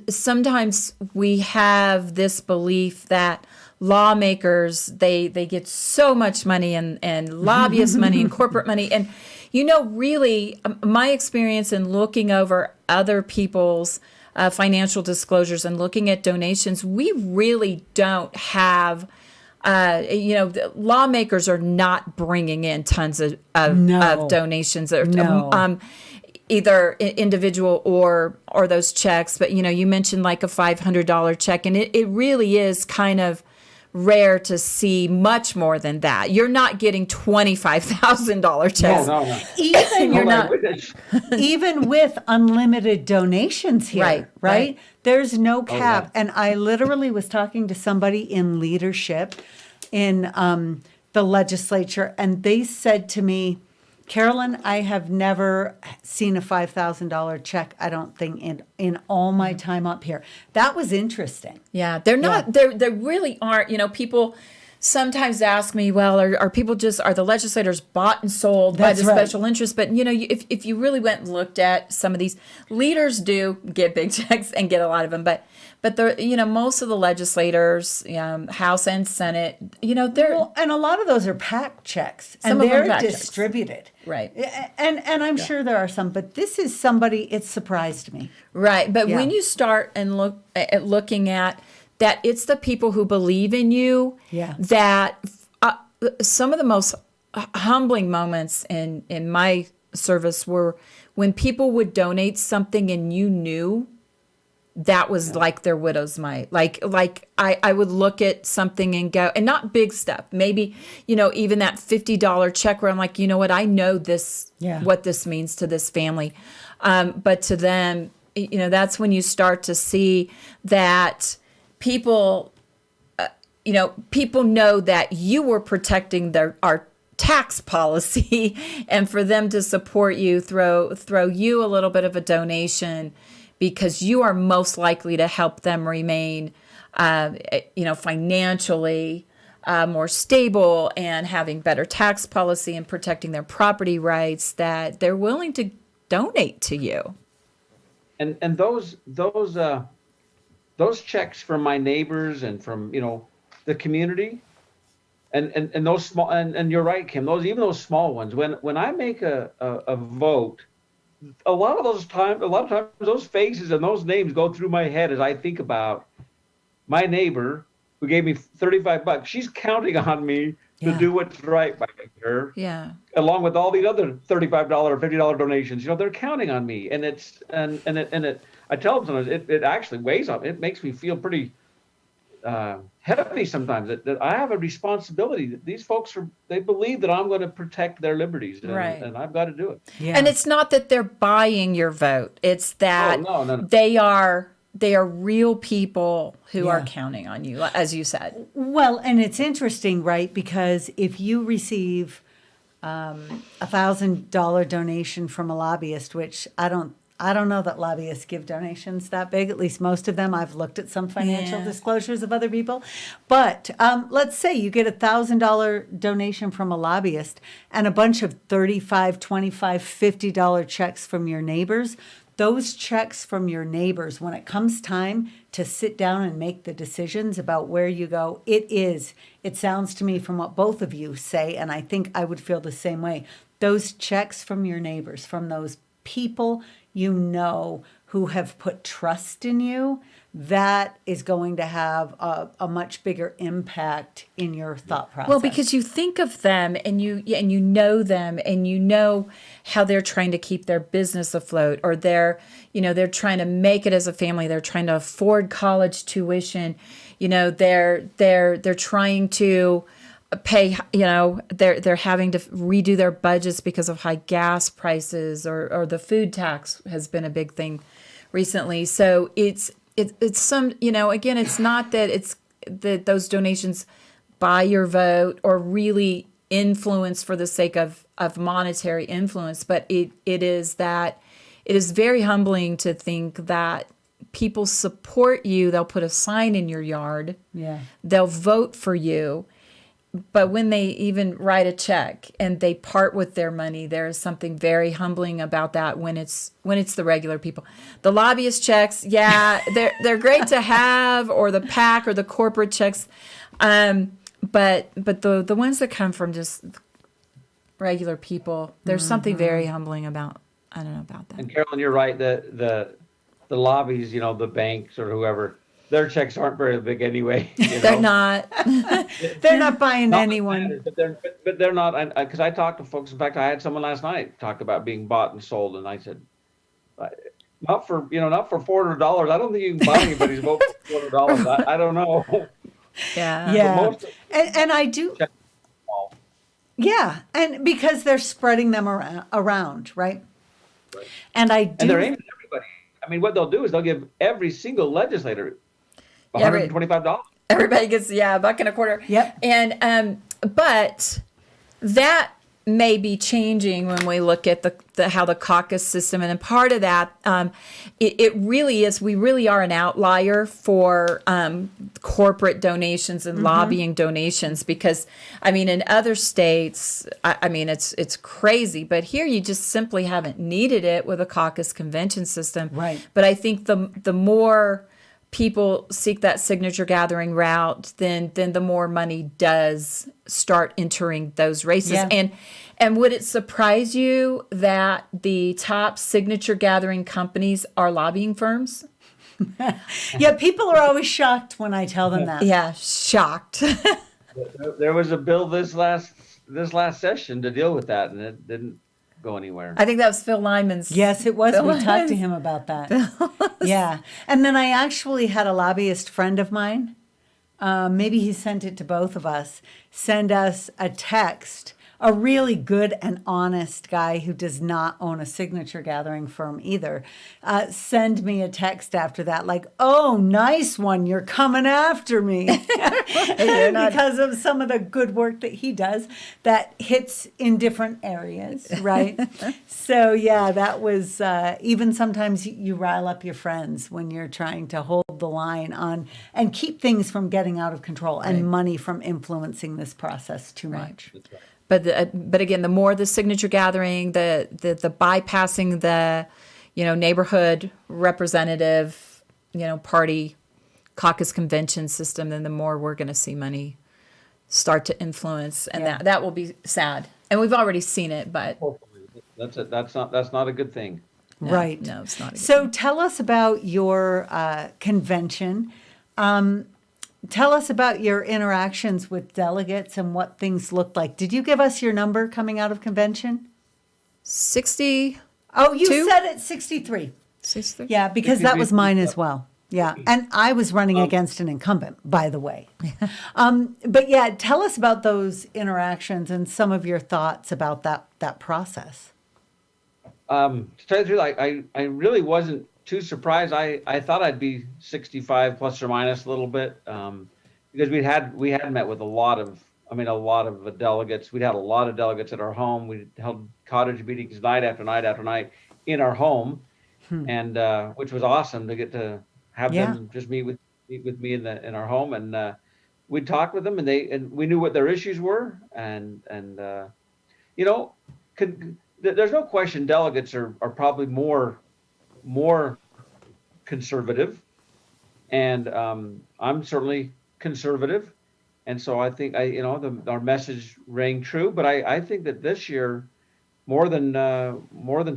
Sometimes we have this belief that lawmakers, they get so much money and lobbyist money and corporate money. And, really, my experience in looking over other people's financial disclosures and looking at donations, we really don't have, lawmakers are not bringing in tons of donations. Either individual or those checks. But, you mentioned like a $500 check, and it really is kind of rare to see much more than that. You're not getting $25,000 checks. No. Even you're not, even with unlimited donations here, right? There's no cap. And I literally was talking to somebody in leadership in the legislature, and they said to me, Carolyn, I have never seen a $5,000 check, I don't think, in all my time up here. That was interesting. Yeah, they're not, they really aren't, people sometimes ask me, well, are people are the legislators bought and sold by That's the right. special interest? But, if you really went and looked at some of these, leaders do get big checks and get a lot of them. But most of the legislators, House and Senate, they're. Well, and a lot of those are PAC checks, Some and of them they're PAC checks. distributed. Right. And I'm sure there are some, but this is somebody, it surprised me. Right. But Yeah. when you start and looking at that, it's the people who believe in you. Yeah. That some of the most humbling moments in my service were when people would donate something and you knew that was like their widow's mite. Like I would look at something and go, and not big stuff, maybe, even that $50 check where I'm like, you know what, I know this, what this means to this family. But to them, that's when you start to see that people, people know that you were protecting our tax policy, and for them to support you, throw you a little bit of a donation because you are most likely to help them remain, financially more stable and having better tax policy and protecting their property rights, that they're willing to donate to you. And those checks from my neighbors and from the community, and those small, and you're right, Kim, those small ones, when I make a vote, a lot of times those faces and those names go through my head as I think about my neighbor who gave me $35. She's counting on me to do what's right by her. Yeah. Along with all these other $35 or $50 donations, they're counting on me, and I tell them sometimes it actually weighs on. It makes me feel pretty heavy sometimes that I have a responsibility. That these folks they believe that I'm going to protect their liberties, and I've got to do it. Yeah. And it's not that they're buying your vote; it's that No. they are real people who are counting on you, as you said. Well, and it's interesting, right? Because if you receive $1,000 donation from a lobbyist, which I don't know that lobbyists give donations that big, at least most of them. I've looked at some financial disclosures of other people. But let's say you get $1,000 donation from a lobbyist and a bunch of $35, $25, $50 checks from your neighbors. Those checks from your neighbors, when it comes time to sit down and make the decisions about where you go, it sounds to me from what both of you say, and I think I would feel the same way, those checks from your neighbors, from those people who have put trust in you, that is going to have a much bigger impact in your thought process. Well, because you think of them and you know them and you know how they're trying to keep their business afloat, or they're trying to make it as a family. They're trying to afford college tuition. They're trying to pay, they're having to redo their budgets because of high gas prices, or the food tax has been a big thing recently. So it's some, again, it's not that it's that those donations buy your vote or really influence for the sake of monetary influence, but it is very humbling to think that people support you. They'll put a sign in your yard. Yeah. They'll vote for you. But when they even write a check and they part with their money, there is something very humbling about that when it's the regular people. The lobbyist checks, they're great to have, or the PAC or the corporate checks, but the ones that come from just regular people, there's something very humbling about. I don't know about that. And Carolyn, you're right. The lobbies, the banks or whoever, their checks aren't very big anyway. They're not. They're not buying anyone. But they're not, because I talked to folks. In fact, I had someone last night talk about being bought and sold, and I said, not for $400. I don't think you can buy anybody's vote for $400. I don't know. Yeah. Yeah. And I do. Yeah, and because they're spreading them around, right? And I do. And they're aiming at everybody. I mean, what they'll do is they'll give every single legislator $125. Everybody gets $1.25. Yep. And but that may be changing when we look at the how the caucus system, and part of that, it really is. We really are an outlier for corporate donations and lobbying donations, because I mean, in other states, I mean, it's crazy, but here you just simply haven't needed it with a caucus convention system. Right. But I think the more people seek that signature gathering route, then the more money does start entering those races. Yeah. And would it surprise you that the top signature gathering companies are lobbying firms? Yeah, people are always shocked when I tell them that. Yeah, shocked. There was a bill this last session to deal with that, and it didn't go anywhere. I think that was Phil Lyman's. Yes, it was. Phil We talked to Lyman's. him about that. Yeah. And then I actually had a lobbyist friend of mine, maybe he sent it to both of us, send us a text, a really good and honest guy who does not own a signature gathering firm either, send me a text after that, like, "Oh, nice one, you're coming after me." Because of some of the good work that he does that hits in different areas, right? So yeah, that was, even sometimes you rile up your friends when you're trying to hold the line on and keep things from getting out of control and money from influencing this process too much. But again, the more the signature gathering, the bypassing the, neighborhood representative, party caucus convention system, then the more we're going to see money start to influence, and that will be sad. And we've already seen it, but That's not a good thing. Right. No, it's not. So tell us about your convention. Tell us about your interactions with delegates and what things looked like. Did you give us your number coming out of convention? 60. Oh, you Two? said it 63. 63? Yeah, because that was mine as well. Yeah, and I was running against an incumbent, by the way. But yeah, tell us about those interactions and some of your thoughts about that process. To tell you the truth, I really wasn't too surprised. I thought I'd be 65 plus or minus a little bit, because we had met with a lot of delegates. We'd had a lot of delegates at our home. We held cottage meetings night after night after night in our home, and which was awesome to get to have them just meet with me in our home, and we'd talk with them, and we knew what their issues were, and there's no question delegates are probably more conservative, and I'm certainly conservative, and so I think our message rang true. But I think that this year, more than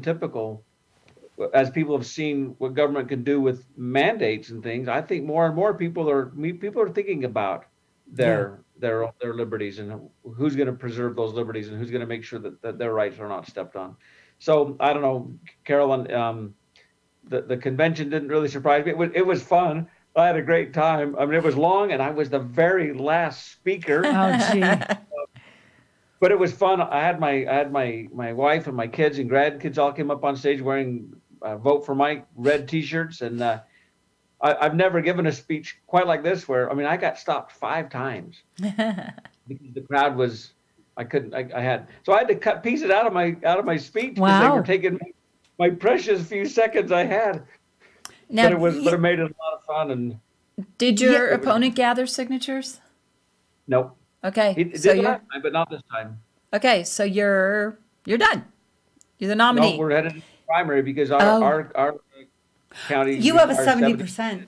typical, as people have seen what government can do with mandates and things, I think more and more people are thinking about their liberties and who's going to preserve those liberties and who's going to make sure that their rights are not stepped on. So I don't know, Carolyn. The convention didn't really surprise me. It was fun. I had a great time. I mean, it was long, and I was the very last speaker. Oh, gee. But it was fun. I had my wife and my kids and grandkids all came up on stage wearing "Vote for Mike" red T-shirts, and I've never given a speech quite like this. Where I got stopped 5 times because the crowd was. I had to cut pieces out of my speech because they were taking my precious few seconds I had. Now, but it made it a lot of fun. And did your opponent gather signatures? Nope. Okay, He did so last time, but not this time. Okay, so you're done. You're the nominee. No, we're headed to the primary because our county. You have a requires 70%.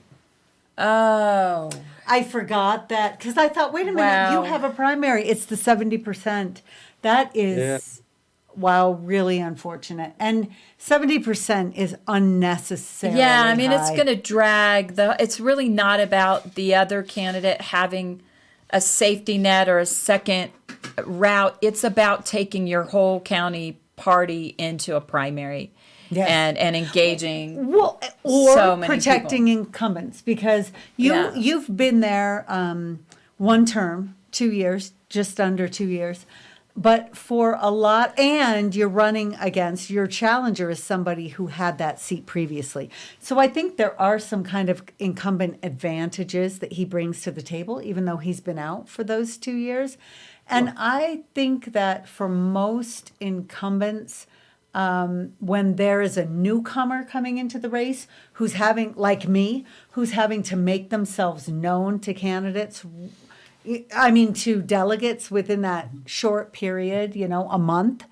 Oh. I forgot that because I thought, wait a minute, Wow. you have a primary. It's the 70%. That is, wow, really unfortunate. And 70% is unnecessarily Yeah, I mean, it's high. going to drag it's really not about the other candidate having a safety net or a second route. It's about taking your whole county party into a primary. Yes. And engaging Well, or so many protecting incumbents because you've been there one term, 2 years, just under 2 years. But for a lot, and you're running against your challenger is somebody who had that seat previously. So I think there are some kind of incumbent advantages that he brings to the table, even though he's been out for those 2 years. And I think that for most incumbents, when there is a newcomer coming into the race who's having, like me, who's having to make themselves known to candidates, I mean, to delegates within that short period, a month,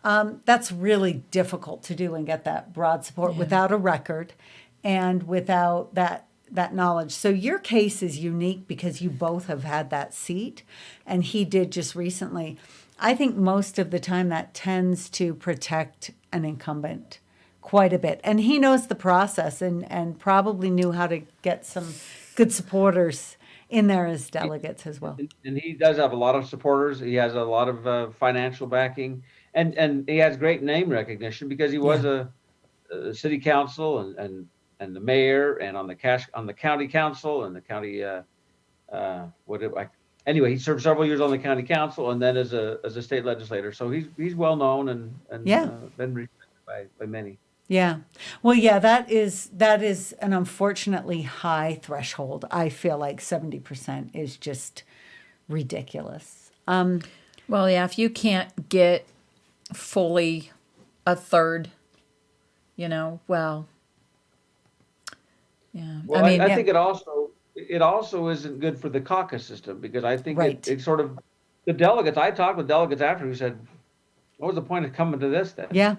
that's really difficult to do and get that broad support without a record and without that knowledge. So your case is unique because you both have had that seat, and he did just recently. I think most of the time that tends to protect an incumbent quite a bit. And he knows the process and probably knew how to get some good supporters in there as delegates as well. And he does have a lot of supporters. He has a lot of financial backing, and he has great name recognition because he was a city council and the mayor and on the county council and the county anyway, he served several years on the county council and then as a state legislator. So he's well known and been respected by many. Yeah. Well, yeah, that is an unfortunately high threshold. I feel like 70% is just ridiculous. Well, yeah, if you can't get fully a third, well, yeah. Well, I think it also isn't good for the caucus system because I think it's sort of the delegates. I talked with delegates after who said, "What was the point of coming to this then?" Yeah.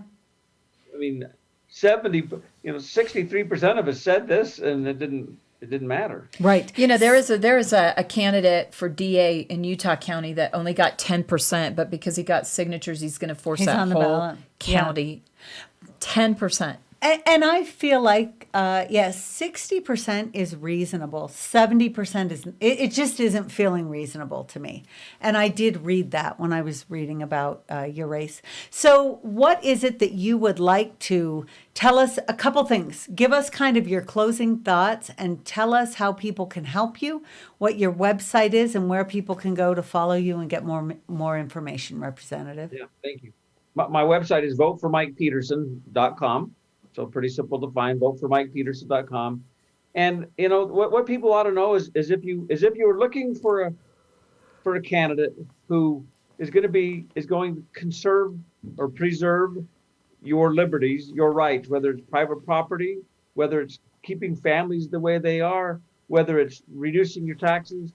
I mean, 63% of us said this, and it didn't matter. Right. There is a candidate for DA in Utah County that only got 10%, but because he got signatures, he's going to force that whole ballot. county. 10%. And I feel like, 60% is reasonable. 70% is, it just isn't feeling reasonable to me. And I did read that when I was reading about your race. So what is it that you would like to tell us? A couple things. Give us kind of your closing thoughts and tell us how people can help you, what your website is, and where people can go to follow you and get more information, Representative. Yeah, thank you. My website is voteformikepeterson.com. So pretty simple to find, voteformikepeterson.com. And what people ought to know is if you were looking for a candidate who is going to conserve or preserve your liberties, your rights, whether it's private property, whether it's keeping families the way they are, whether it's reducing your taxes,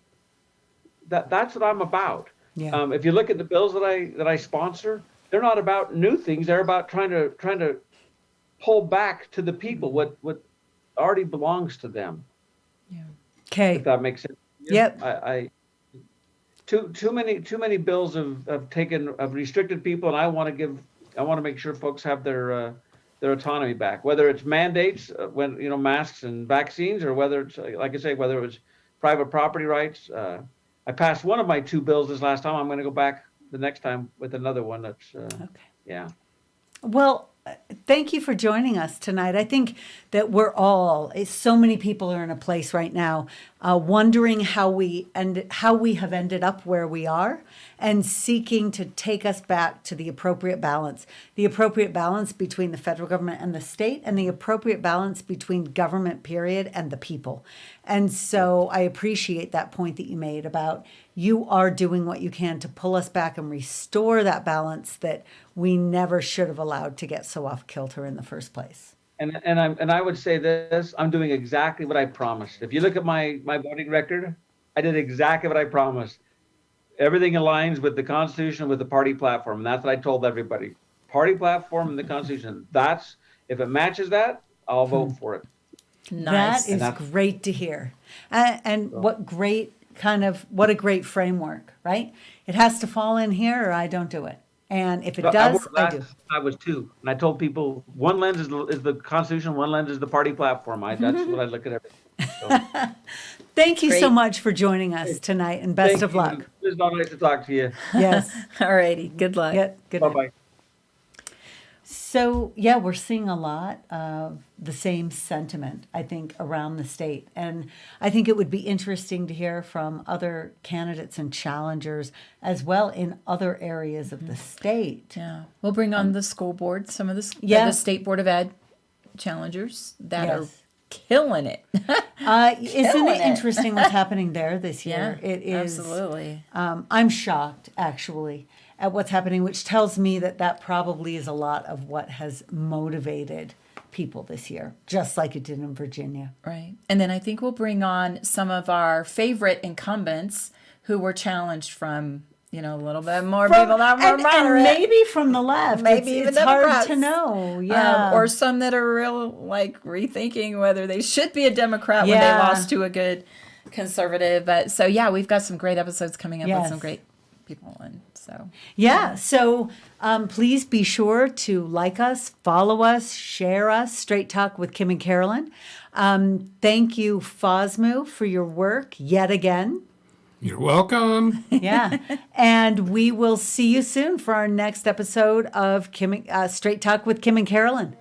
that's what I'm about. Yeah. If you look at the bills that I sponsor, they're not about new things. They're about trying to pull back to the people what already belongs to them. Yeah. Okay. If that makes sense. Yep. Too many bills have restricted people, and I want to make sure folks have their autonomy back. Whether it's mandates, when masks and vaccines, or whether it's like I say, whether it was private property rights. I passed one of my two bills this last time. I'm going to go back the next time with another one. That's okay. Yeah. Well, thank you for joining us tonight. I think that so many people are in a place right now wondering how we have ended up where we are and seeking to take us back to the appropriate balance between the federal government and the state, and the appropriate balance between government, period, and the people. And so I appreciate that point that you made about you are doing what you can to pull us back and restore that balance that we never should have allowed to get so off kilter in the first place. And I would say this: I'm doing exactly what I promised. If you look at my voting record, I did exactly what I promised. Everything aligns with the Constitution, with the party platform, and that's what I told everybody. Party platform and the Constitution. If it matches that, I'll vote for it. Nice. That is great to hear. And what a great framework, right? It has to fall in here or I don't do it. And if it does, I do. I was two. And I told people one lens is the Constitution, one lens is the party platform. That's what I look at everything. So. Thank you so much for joining us tonight, and best of luck. It's not nice to talk to you. Yes. All righty. Good luck. Yeah, good Bye-bye. night. So, yeah, we're seeing a lot of the same sentiment, I think, around the state. And I think it would be interesting to hear from other candidates and challengers as well in other areas of the state. Yeah. We'll bring on the school board, some of the State Board of Ed challengers that are killing it. Isn't Killing it it. interesting what's happening there this year? It is. Absolutely. I'm shocked, actually, at what's happening, which tells me that probably is a lot of what has motivated people this year, just like it did in Virginia. Right. And then I think we'll bring on some of our favorite incumbents who were challenged from, a little bit more people that were moderate. And maybe from the left. Maybe even it's hard Democrats. to know. Yeah. Or some that are real, rethinking whether they should be a Democrat when they lost to a good conservative. But so, we've got some great episodes coming up with some great people. And so, So please be sure to like us, follow us, share us, Straight Talk with Kim and Carolyn. Thank you, FOSMU, for your work yet again. You're welcome. Yeah. And we will see you soon for our next episode of Straight Talk with Kim and Carolyn.